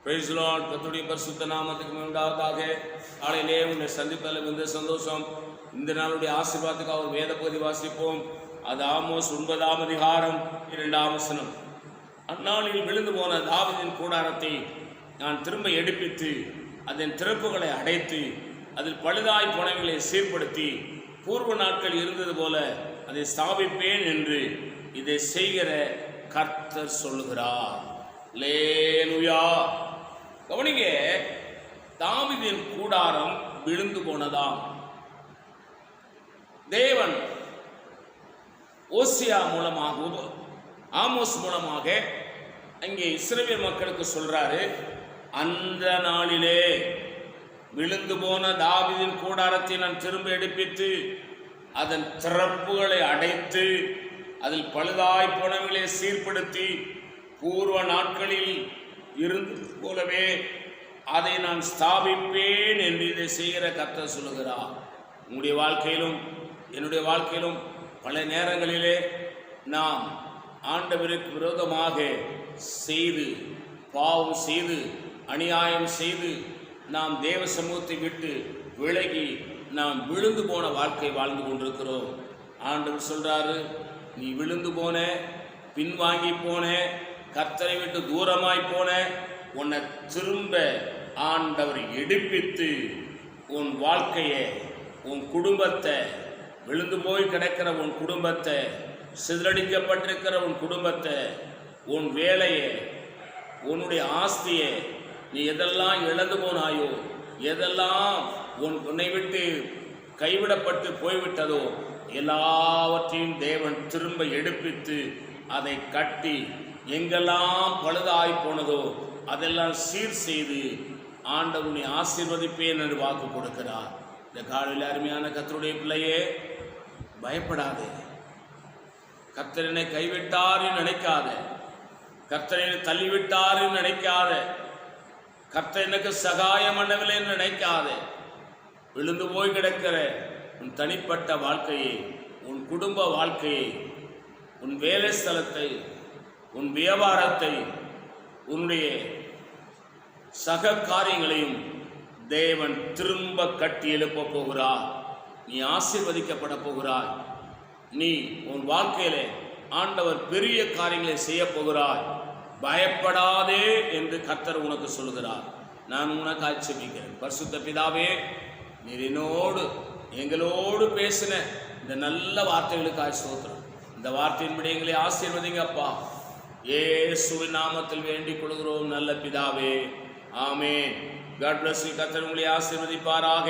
Price Lord. கர்த்தருடைய பரிசுத்த நாமத்துக்கு உண்டாவதாக. காலையிலே உன்னை சந்திப்பதில் மிகுந்த சந்தோஷம். இந்த நாளுடைய ஆசீர்வாதத்துக்காக ஒரு வேத பகுதி வாசிப்போம். அது ஆமோஸ் 9ஆம் அதிகாரம் 2ஆம் வசனம். அந்நாளில் விழுந்து போன தாவீதின் கூடாரத்தை நான் திரும்ப எடுப்பித்து அதன் திறப்புகளை அடைத்து அதில் பழுதாய் போனவைகளை சீர்படுத்தி பூர்வ நாட்கள் இருந்தது போல அதை ஸ்தாபிப்பேன் என்று இதை செய்கிற கர்த்தர் சொல்லுகிறார். அல்லேலூயா. கவனிங்க, தாவீதின் கூடாரம் விழுந்து போனதாம். தேவன் ஓசியா மூலமாக, ஆமோஸ் மூலமாக அங்கே இஸ்ரவேல் மக்களுக்கு சொல்றாரு, அந்த நாளிலே விழுந்து போன தாவீதின் கூடாரத்தை நான் திரும்ப எடுப்பித்து அதன் திறப்புகளை அடைத்து அதில் பழுதாய் போனவர்களை சீர்படுத்தி பூர்வ நாட்களில் இருந்து போலவே அதை நான் ஸ்தாபிப்பேன் என்று இதை செய்கிற கர்த்தர் சொல்லுகிறார். உங்களுடைய வாழ்க்கையிலும் என்னுடைய வாழ்க்கையிலும் பல நேரங்களிலே நாம் ஆண்டவருக்கு விரோதமாக செய்து, பாவம் செய்து, அநியாயம் செய்து, நாம் தேவ சமூகத்தை விட்டு விலகி நாம் விழுந்து போன வாழ்க்கை வாழ்ந்து கொண்டிருக்கிறோம். ஆண்டவர் சொல்றாரு, நீ விழுந்து போன, பின்வாங்கி போன, கர்த்தரை விட்டு தூரமாய் போன, உன்னை திரும்ப ஆண்டவர் எடுப்பித்து உன் வாழ்க்கையை, உன் குடும்பத்தை, விழுந்து போய் கிடக்கிற உன் குடும்பத்தை, சிதறடிக்கப்பட்டிருக்கிற உன் குடும்பத்தை, உன் வேலையை, உன்னுடைய ஆஸ்தியை, நீ எதெல்லாம் இழந்து போனாயோ, எதெல்லாம் உன்னை விட்டு கைவிடப்பட்டு போய்விட்டதோ எல்லாவற்றையும் தேவன் திரும்ப எடுப்பித்து அதை கட்டி, எங்கெல்லாம் பழுதாய் போனதோ அதெல்லாம் சீர் செய்து ஆண்டவனை ஆசீர்வதிப்பேன் என்று வாக்கு கொடுக்கிறார். இந்த காலையில் அருமையான கர்த்தருடைய பிள்ளையே, பயப்படாதே. கர்த்தரனை கைவிட்டார் நினைக்காத, கர்த்தரை தள்ளிவிட்டார் நினைக்காத, கர்த்தர் எனக்கு சகாயம் பண்ணவில்லை நினைக்காத. விழுந்து போய் கிடக்கிற உன் தனிப்பட்ட வாழ்க்கையை, உன் குடும்ப வாழ்க்கையை, உன் வேலை ஸ்தலத்தை, உன் வியாபாரத்தை, உன்னுடைய சக காரியங்களையும் தேவன் திரும்ப கட்டி எழுப்ப போகிறார். நீ ஆசீர்வதிக்கப்பட போகிறாய். நீ உன் வாழ்க்கையிலே ஆண்டவர் பெரிய காரியங்களை செய்ய போகிறாய். பயப்படாதே என்று கர்த்தர் உனக்கு சொல்லுகிறார். நான் உனக்கு ஆட்சேபிக்கிறேன். பரிசுத்த பிதாவே, நீர் என்னோடு எங்களோடு பேசின இந்த நல்ல வார்த்தைகளுக்காக ஸ்தோத்திரம். இந்த வார்த்தையின்படி எங்களை ஆசீர்வதிங்க அப்பா. இயேசுவின் நாமத்தில் வேண்டிக் கொள்கிறோம் நல்ல பிதாவே. ஆமென். God bless you. கர்த்தர் உங்களை ஆசீர்வதிப்பாராக.